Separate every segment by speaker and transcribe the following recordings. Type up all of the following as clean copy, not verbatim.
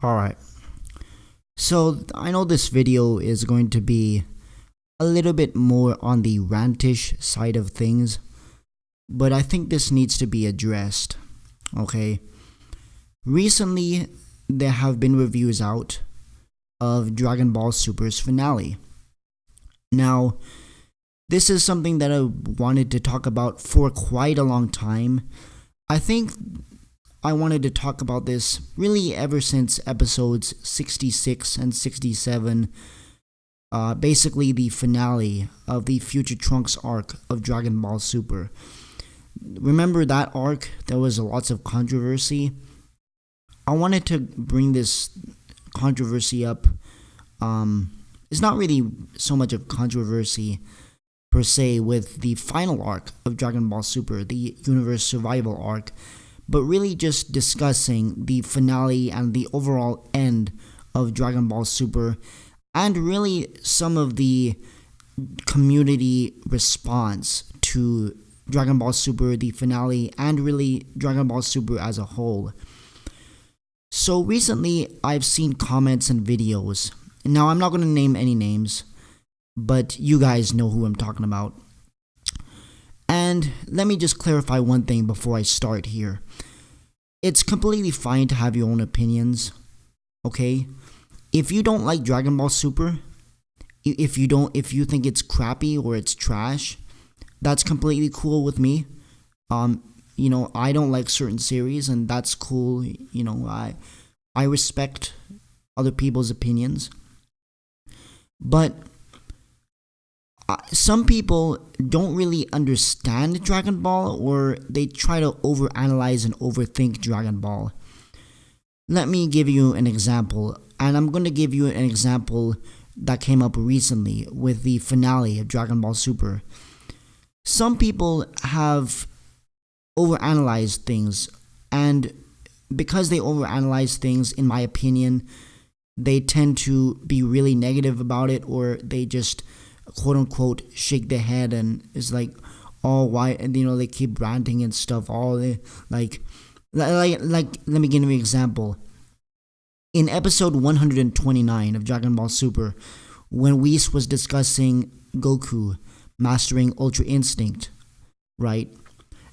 Speaker 1: Alright, so I know this video is going to be a little bit more on the rantish side of things, but I think this needs to be addressed, okay? Recently, there have been reviews out of Dragon Ball Super's finale. Now, this is something that I wanted to talk about for quite a long time. I think I wanted to talk about this really ever since episodes 66 and 67, basically the finale of the Future Trunks arc of Dragon Ball Super. Remember that arc? There was lots of controversy. I wanted to bring this controversy up. It's not really so much of controversy per se with the final arc of Dragon Ball Super, the Universe Survival arc, but really just discussing the finale and the overall end of Dragon Ball Super, and really some of the community response to Dragon Ball Super, the finale, and really Dragon Ball Super as a whole. So recently, I've seen comments and videos. Now, I'm not going to name any names, but you guys know who I'm talking about. And let me just clarify one thing before I start here. It's completely fine to have your own opinions, okay? If you don't like Dragon Ball Super, if you think it's crappy or it's trash, that's completely cool with me. I don't like certain series, and that's cool. I respect other people's opinions. But some people don't really understand Dragon Ball, or they try to overanalyze and overthink Dragon Ball. Let me give you an example, and I'm going to give you an example that came up recently with the finale of Dragon Ball Super. Some people have overanalyzed things, and because they overanalyze things, in my opinion, they tend to be really negative about it, or they just quote unquote shake their head and it's like, oh, why? And they keep ranting and stuff. Like let me give you an example. In episode 129 of Dragon Ball Super, when Whis was discussing Goku mastering Ultra Instinct, right?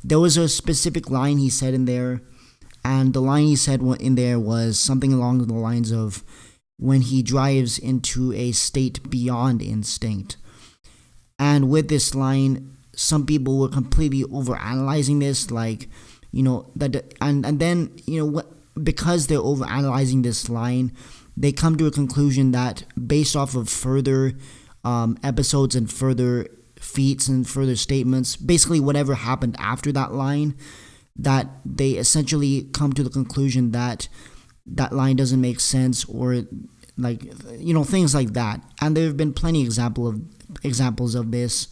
Speaker 1: There was a specific line he said in there, and the line he said in there was something along the lines of, when he drives into a state beyond instinct. And with this line, some people were completely overanalyzing this, because they're overanalyzing this line, they come to a conclusion that based off of further episodes and further feats and further statements, basically whatever happened after that line, that they essentially come to the conclusion that that line doesn't make sense, or things like that. And there have been plenty examples of this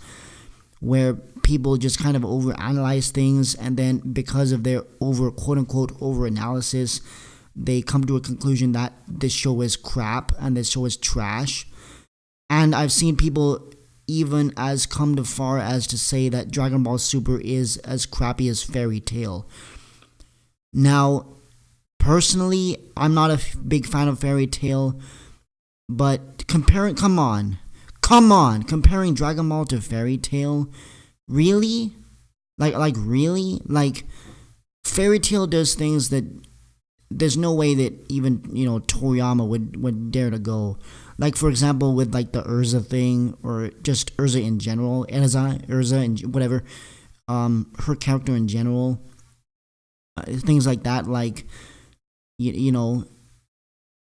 Speaker 1: where people just kind of overanalyze things, and then because of their quote unquote over analysis, they come to a conclusion that this show is crap and this show is trash. And I've seen people even as come to far as to say that Dragon Ball Super is as crappy as Fairy Tail. Now, personally, I'm not a big fan of Fairy Tail, but comparing Dragon Ball to Fairy Tail, really? Really? Fairy Tail does things that there's no way that even, Toriyama would dare to go. Like, for example, with, the Urza thing, or just Urza in general, Urza, and whatever, her character in general, things like that,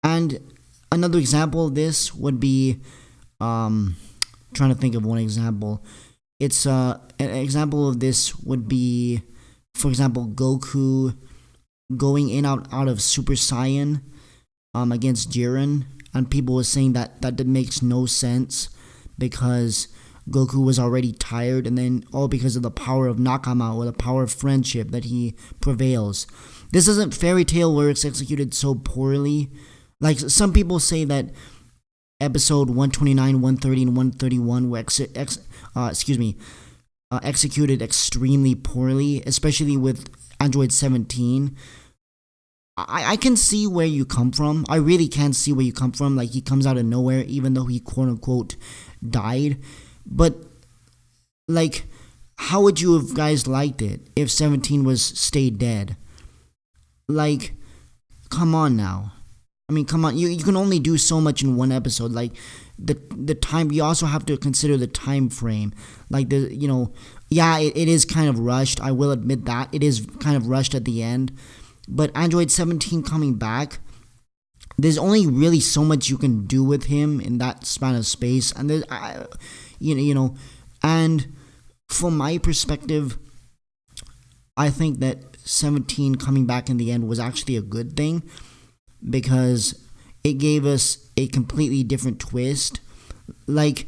Speaker 1: and another example of this would be, trying to think of one example. It's, an example of this would be, for example, Goku going in out of Super Saiyan, against Jiren, and people were saying that makes no sense because Goku was already tired, and then all because of the power of Nakama, or the power of friendship, that he prevails. This isn't Fairy Tail where it's executed so poorly. Some people say that episode 129, 130, and 131 were executed extremely poorly, especially with Android 17. I can see where you come from. I really can see where you come from. Like, he comes out of nowhere, even though he quote unquote died. But like, how would you have guys liked it if 17 was stayed dead? Like, come on now. I mean, come on. You can only do so much in one episode. Like, the time, you also have to consider the time frame. Like, yeah, it is kind of rushed. I will admit that it is kind of rushed at the end. But Android 17 coming back, there's only really so much you can do with him in that span of space. And there's, and from my perspective, I think that 17 coming back in the end was actually a good thing, because it gave us a completely different twist. Like,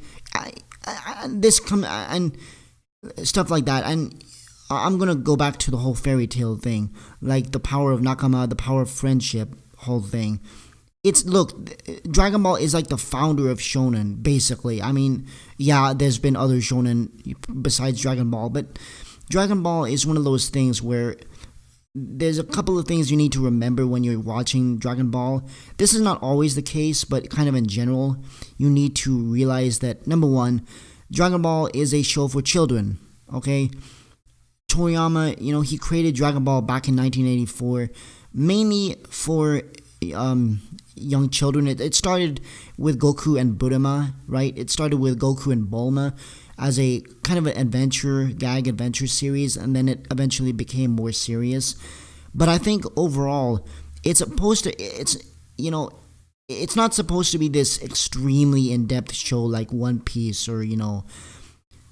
Speaker 1: and stuff like that. And I'm gonna go back to the whole fairy tale thing, like the power of nakama, the power of friendship, whole thing. Look, Dragon Ball is like the founder of shonen, basically. I mean, yeah, there's been other shonen besides Dragon Ball, but Dragon Ball is one of those things where there's a couple of things you need to remember when you're watching Dragon Ball. This is not always the case, but kind of in general, you need to realize that, number one, Dragon Ball is a show for children, okay? Toriyama, he created Dragon Ball back in 1984, mainly for young children. It started with Goku and Bulma, right? It started with Goku and Bulma as a kind of an gag adventure series, and then it eventually became more serious. But I think overall, it's not supposed to be this extremely in-depth show like One Piece or,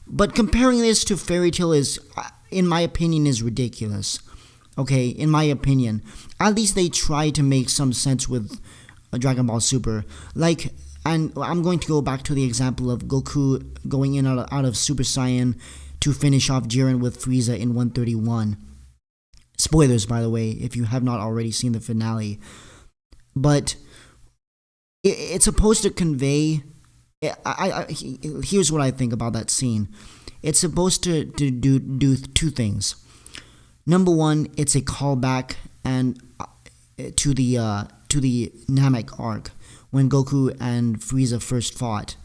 Speaker 1: but comparing this to Fairy Tail is, in my opinion, is ridiculous. Okay, in my opinion. At least they try to make some sense with Dragon Ball Super. Like, and I'm going to go back to the example of Goku going in out of Super Saiyan to finish off Jiren with Frieza in 131. Spoilers, by the way, if you have not already seen the finale. But it's supposed to convey... here's what I think about that scene. It's supposed to do two things. Number one, it's a callback to the Namek arc, when Goku and Frieza first fought.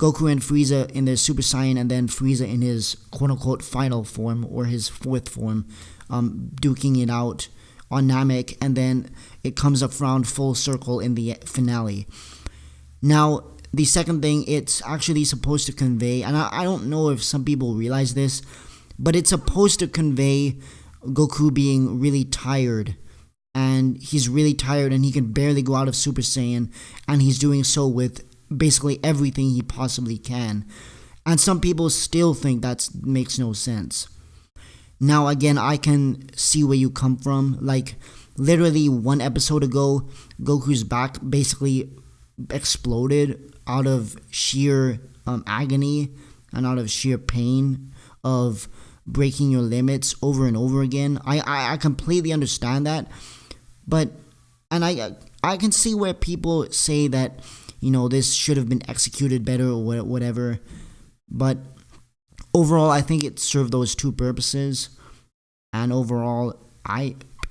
Speaker 1: Goku and Frieza in their Super Saiyan, and then Frieza in his quote-unquote final form, or his fourth form, duking it out on Namek, and then it comes up around full circle in the finale. Now, the second thing it's actually supposed to convey, and I don't know if some people realize this, but it's supposed to convey Goku being really tired, and he's really tired and he can barely go out of Super Saiyan, and he's doing so with basically everything he possibly can. And some people still think that makes no sense. Now again, I can see where you come from. Like, literally one episode ago, Goku's back basically exploded out of sheer agony and out of sheer pain of breaking your limits over and over again. I completely understand that, but I can see where people say that, this should have been executed better or whatever, but overall I think it served those two purposes. And overall,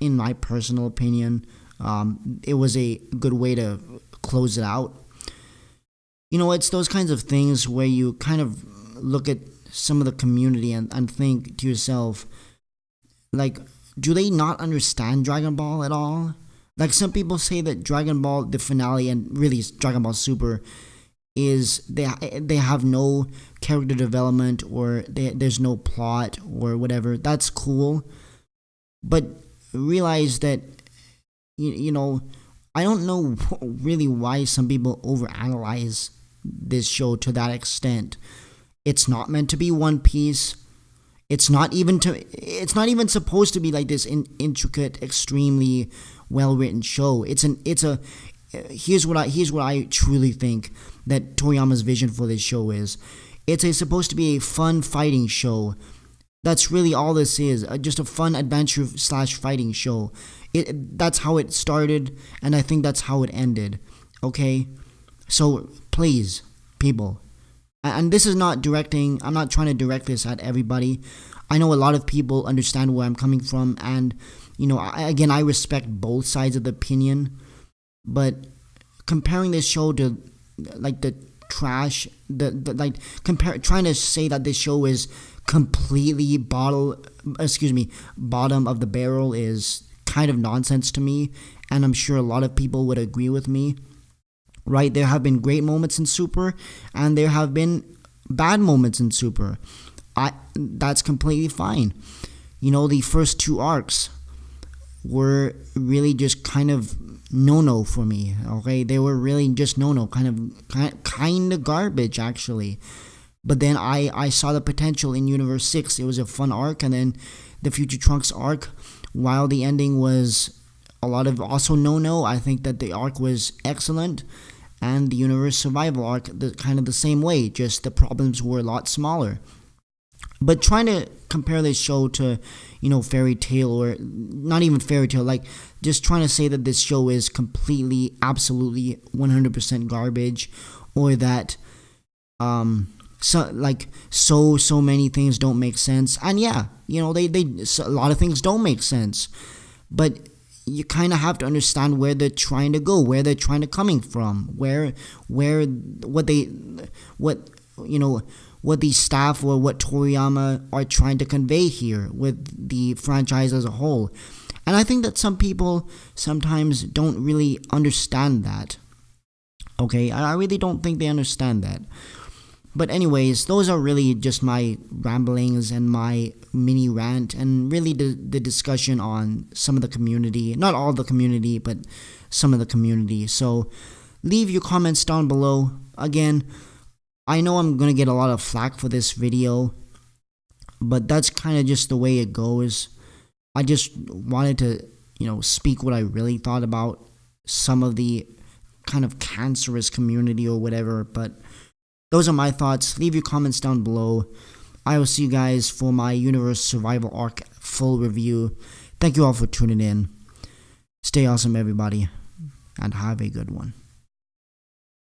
Speaker 1: in my personal opinion, it was a good way to close it out. It's those kinds of things where you kind of look at some of the community and think to yourself, like, do they not understand Dragon Ball at all? Like, some people say that Dragon Ball, the finale, and really Dragon Ball Super, is they have no character development, or there's no plot or whatever. That's cool, but realize that, I don't know really why some people overanalyze this show to that extent. It's not meant to be One Piece. It's not even supposed to be like this intricate, extremely well-written show. Here's what I truly think that Toriyama's vision for this show is. It's supposed to be a fun fighting show. That's really all this is. Just a fun adventure / fighting show. That's how it started, and I think that's how it ended. Okay? So, please, people. And this is not directing, I'm not trying to direct this at everybody. I know a lot of people understand where I'm coming from, and again, I respect both sides of the opinion, but comparing this show to like the trash, trying to say that this show is completely bottom of the barrel is kind of nonsense to me, and I'm sure a lot of people would agree with me. Right, there have been great moments in Super, and there have been bad moments in Super. That's completely fine. The first two arcs were really just kind of no for me. Okay, they were really just no, kind of garbage actually. But then I saw the potential in Universe 6. It was a fun arc, and then the Future Trunks arc, while the ending was a lot of also no, I think that the arc was excellent. And the Universe Survival arc, kind of the same way, just the problems were a lot smaller. But trying to compare this show to, Fairy Tail, or not even Fairy Tail, like just trying to say that this show is completely, absolutely 100% garbage, or that so many things don't make sense. And yeah, a lot of things don't make sense, but you kind of have to understand where they're trying to go, where they're trying to coming from, what the staff or what Toriyama are trying to convey here with the franchise as a whole. And I think that some people sometimes don't really understand that. Okay, I really don't think they understand that. But anyways, those are really just my ramblings and my mini rant, and really the discussion on some of the community. Not all the community, but some of the community. So leave your comments down below. Again, I know I'm going to get a lot of flack for this video, but that's kind of just the way it goes. I just wanted to, speak what I really thought about some of the kind of cancerous community or whatever, but those are my thoughts. Leave your comments down below. I will see you guys for my Universe Survival Arc full review. Thank you all for tuning in. Stay awesome, everybody, and have a good one.